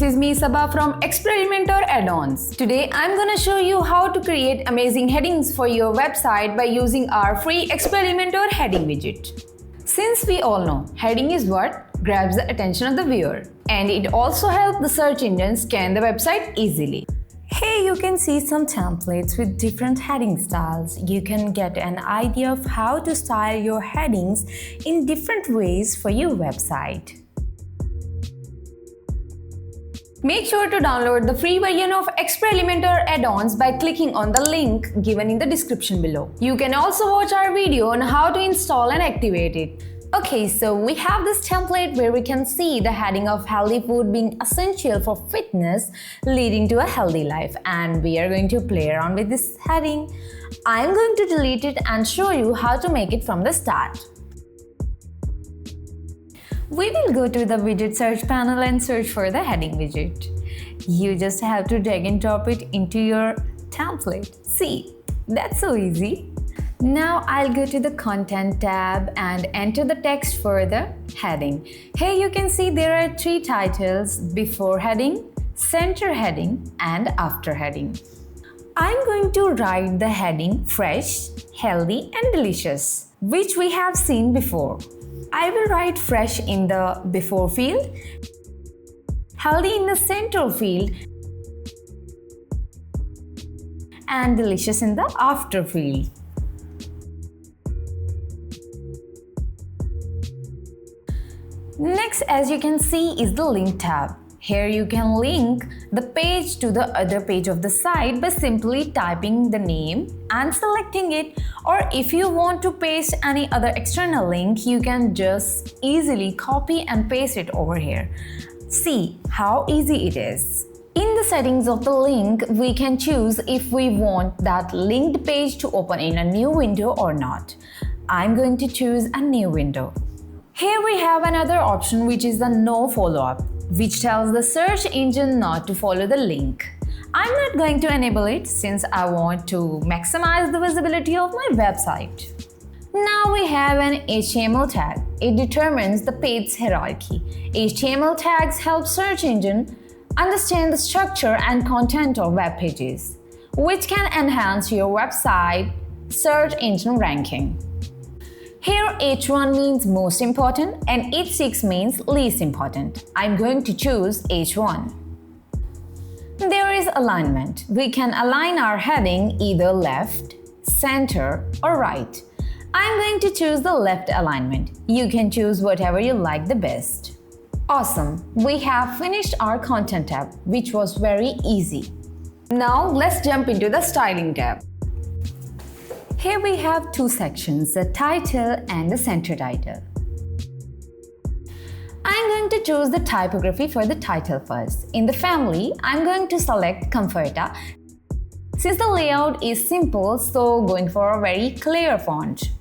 is me Sabha from Elementor Addons. Today I'm gonna show you how to create amazing headings for your website by using our free Elementor Heading Widget. Since we all know heading is what grabs the attention of the viewer, and it also helps the search engine scan the website easily. Here you can see some templates with different heading styles. You can get an idea of how to style your headings in different ways for your website. Make sure to download the free version of Elementor Addons by clicking on the link given in the description below. You can also watch our video on how to install and activate it. Okay, so we have this template where we can see the heading of healthy food being essential for fitness leading to a healthy life, and we are going to play around with this heading. I'm going to delete it and show you how to make it from the start. We will go to the widget search panel and search for the heading widget. You just have to drag and drop it into your template. See, that's so easy. Now I'll go to the content tab and enter the text for the heading. Here you can see there are 3 titles: before heading, center heading, and after heading. I'm going to write the heading fresh, healthy, and delicious, which we have seen before. I will write fresh in the before field, healthy in the center field, and delicious in the after field. Next, as you can see, is the link tab. Here you can link the page to the other page of the site by simply typing the name and selecting it, or if you want to paste any other external link, you can just easily copy and paste it over here. See how easy it is. In the settings of the link, we can choose if we want that linked page to open in a new window or not. I'm going to choose a new window. Here we have another option, which is the no follow-up, which tells the search engine not to follow the link. I'm not going to enable it since I want to maximize the visibility of my website. Now we have an HTML tag. It determines the page hierarchy. HTML tags help search engine understand the structure and content of web pages, which can enhance your website search engine ranking. Here H1 means most important and H6 means least important. I'm going to choose H1. There is alignment. We can align our heading either left, center, or right. I'm going to choose the left alignment. You can choose whatever you like the best. Awesome! We have finished our content tab, which was very easy. Now let's jump into the styling tab. Here we have 2 sections, the title and the center title. I'm going to choose the typography for the title first. In the family, I'm going to select Comforta since the layout is simple, so going for a very clear font.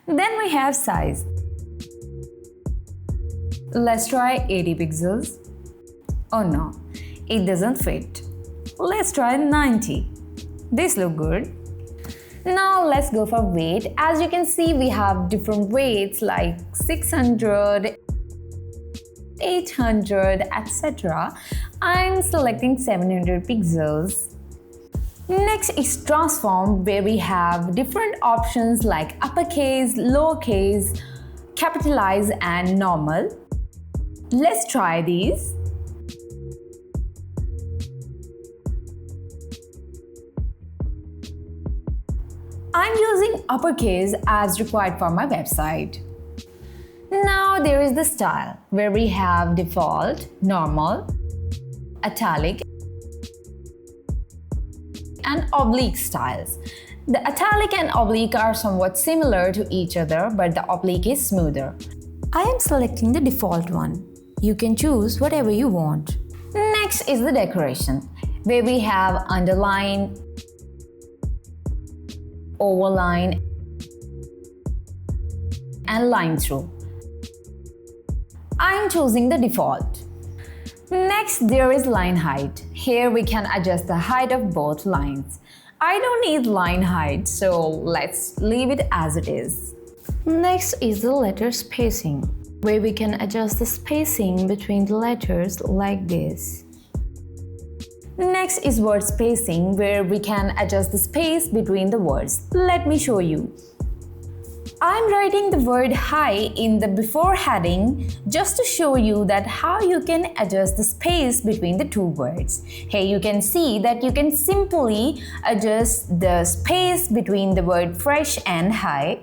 Then we have size. Let's try 80 pixels. Oh no, it doesn't fit. Let's try 90. This looks good. Now let's go for weight. As you can see, we have different weights like 600, 800, etc. I'm selecting 700 pixels. Next is transform, where we have different options like uppercase, lowercase, capitalize, and normal. Let's try these. I'm using uppercase as required for my website. Now there is the style, where we have default, normal, italic, and oblique styles. The italic and oblique are somewhat similar to each other, but the oblique is smoother. I am selecting the default one. You can choose whatever you want. Next is the decoration, where we have underline, overline, and line through. I'm choosing the default. Next, there is line height. Here we can adjust the height of both lines. I don't need line height, so let's leave it as it is. Next is the letter spacing, where we can adjust the spacing between the letters like this. Next is word spacing, where we can adjust the space between the words. Let me show you. I'm writing the word hi in the before heading just to show you that how you can adjust the space between the two words. Here you can see that you can simply adjust the space between the word fresh and hi.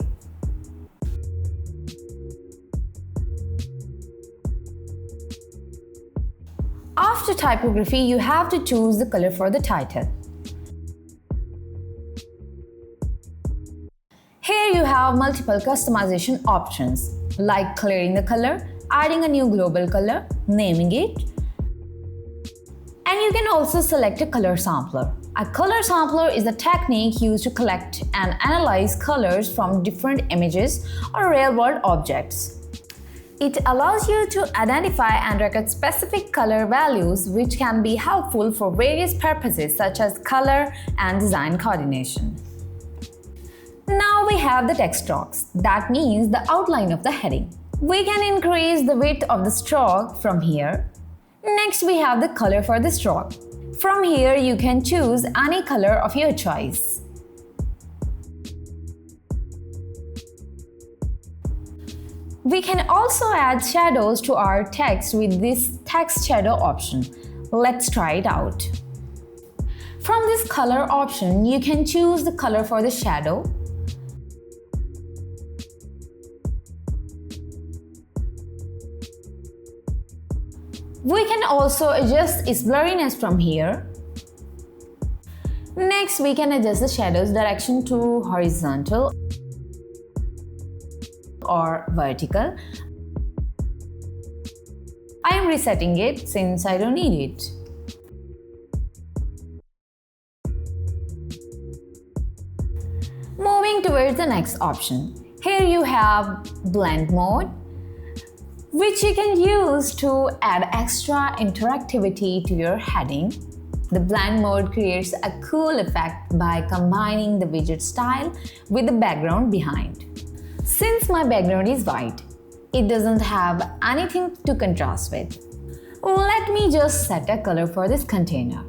After typography, you have to choose the color for the title. Here you have multiple customization options like clearing the color, adding a new global color, naming it, and you can also select a color sampler. A color sampler is a technique used to collect and analyze colors from different images or real-world objects. It allows you to identify and record specific color values, which can be helpful for various purposes such as color and design coordination. Now we have the text strokes, that means the outline of the heading. We can increase the width of the stroke from here. Next we have the color for the stroke. From here you can choose any color of your choice. We can also add shadows to our text with this text shadow option. Let's try it out. From this color option, you can choose the color for the shadow. We can also adjust its blurriness from here. Next, we can adjust the shadow's direction to horizontal or vertical. I am resetting it since I don't need it. Moving towards the next option. Here you have blend mode, which you can use to add extra interactivity to your heading. The blend mode creates a cool effect by combining the widget style with the background behind. Since my background is white, it doesn't have anything to contrast with. Let me just set a color for this container.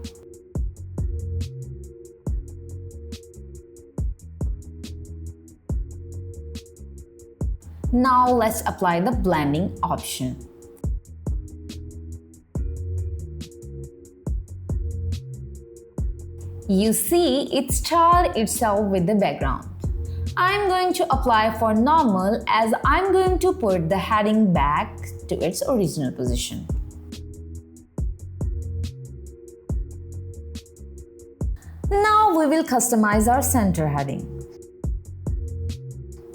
Now let's apply the blending option. You see, it styled itself with the background. I'm going to apply for normal as I'm going to put the heading back to its original position. Now we will customize our center heading.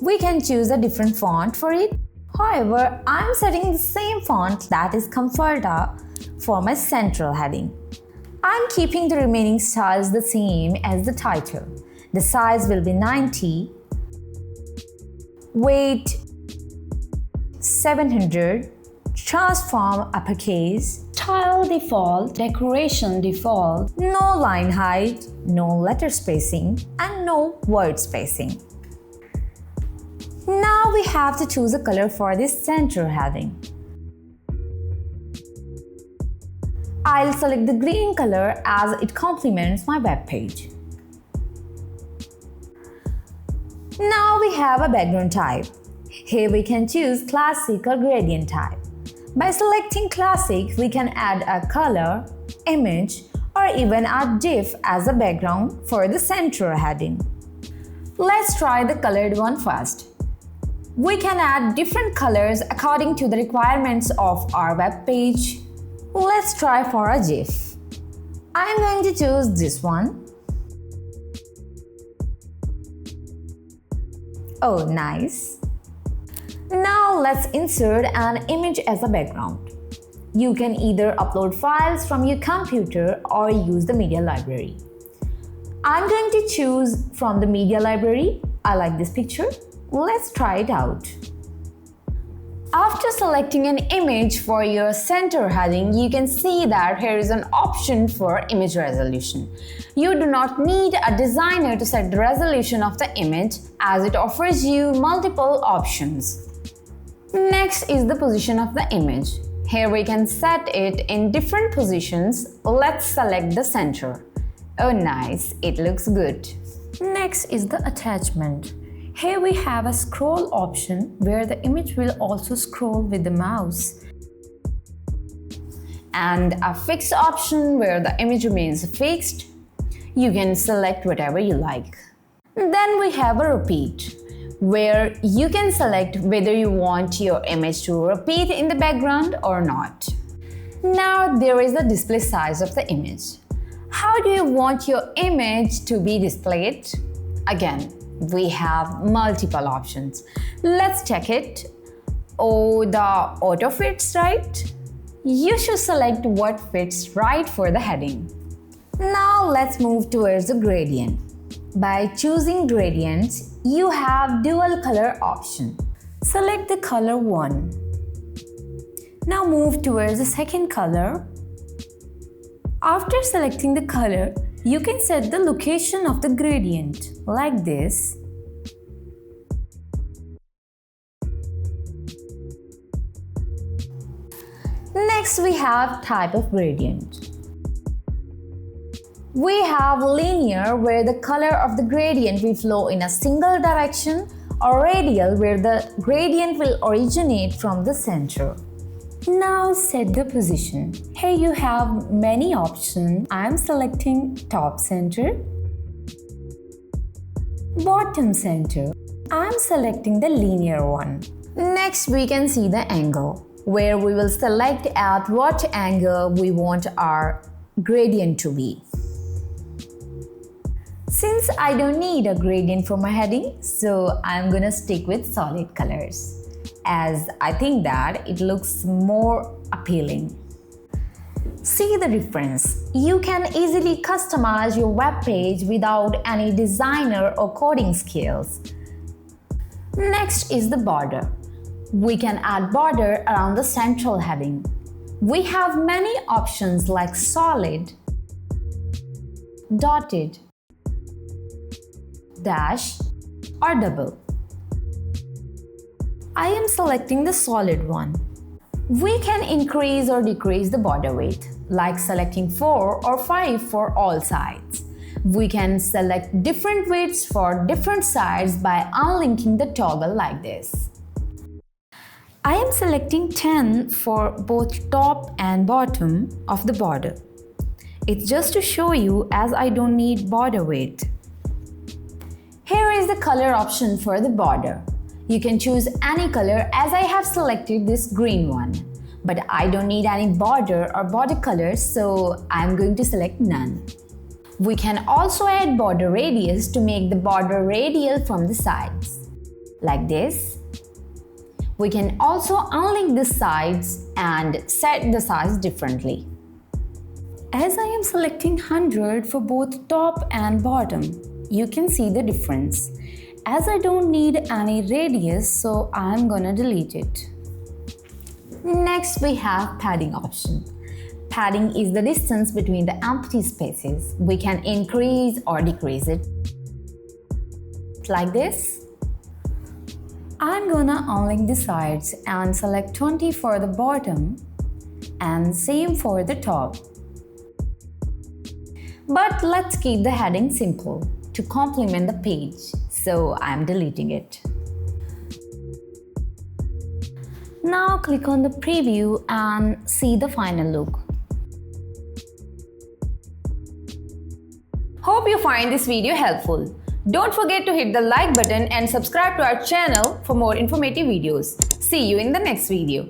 We can choose a different font for it. However, I'm setting the same font, that is Comforta, for my central heading. I'm keeping the remaining styles the same as the title. The size will be 90, weight 700, transform uppercase, style default, decoration default, no line height, no letter spacing, and no word spacing. Now we have to choose a color for this center heading. I'll select the green color as it complements my web page. Now we have a background type. Here we can choose classic or gradient type. By selecting classic, we can add a color, image, or even a GIF as a background for the center heading. Let's try the colored one first. We can add different colors according to the requirements of our web page. Let's try for a GIF. I'm going to choose this one. Oh, nice. Now let's insert an image as a background. You can either upload files from your computer or use the media library. I'm going to choose from the media library. I like this picture. Let's try it out. After selecting an image for your center heading, you can see that here is an option for image resolution. You do not need a designer to set the resolution of the image as it offers you multiple options. Next is the position of the image. Here we can set it in different positions. Let's select the center. Oh nice, it looks good. Next is the attachment. Here we have a scroll option where the image will also scroll with the mouse. And a fixed option where the image remains fixed. You can select whatever you like. Then we have a repeat, where you can select whether you want your image to repeat in the background or not. Now there is the display size of the image. How do you want your image to be displayed? Again, we have multiple options. Let's check it. Oh, the auto fits right? You should select what fits right for the heading. Now let's move towards the gradient. By choosing gradients, you have dual color option. Select the color 1. Now move towards the second color. After selecting the color, you can set the location of the gradient like this. Next we have type of gradient. We have linear where the color of the gradient will flow in a single direction, or radial where the gradient will originate from the center. Now set the position. Here you have many options. I am selecting top center, bottom center. I am selecting the linear one. Next we can see the angle, where we will select at what angle we want our gradient to be. Since I don't need a gradient for my heading, so I'm gonna stick with solid colors, as I think that it looks more appealing. See the difference. You can easily customize your web page without any designer or coding skills. Next is the border. We can add border around the central heading. We have many options like solid, dotted, dash, or double. I am selecting the solid one. We can increase or decrease the border weight, like selecting 4 or 5 for all sides. We can select different widths for different sides by unlinking the toggle like this. I am selecting 10 for both top and bottom of the border. It's just to show you, as I don't need border weight. Here is the color option for the border. You can choose any color, as I have selected this green one. But I don't need any border or border colors, so I'm going to select none. We can also add border radius to make the border radial from the sides, like this. We can also unlink the sides and set the size differently. As I am selecting 100 for both top and bottom, you can see the difference. As I don't need any radius, so I'm gonna delete it. Next we have padding option. Padding is the distance between the empty spaces. We can increase or decrease it. Like this. I'm gonna unlink the sides and select 20 for the bottom and same for the top. But let's keep the heading simple to complement the page, so I'm deleting it. Now click on the preview and see the final look. Hope you find this video helpful. Don't forget to hit the like button and subscribe to our channel for more informative videos. See you in the next video.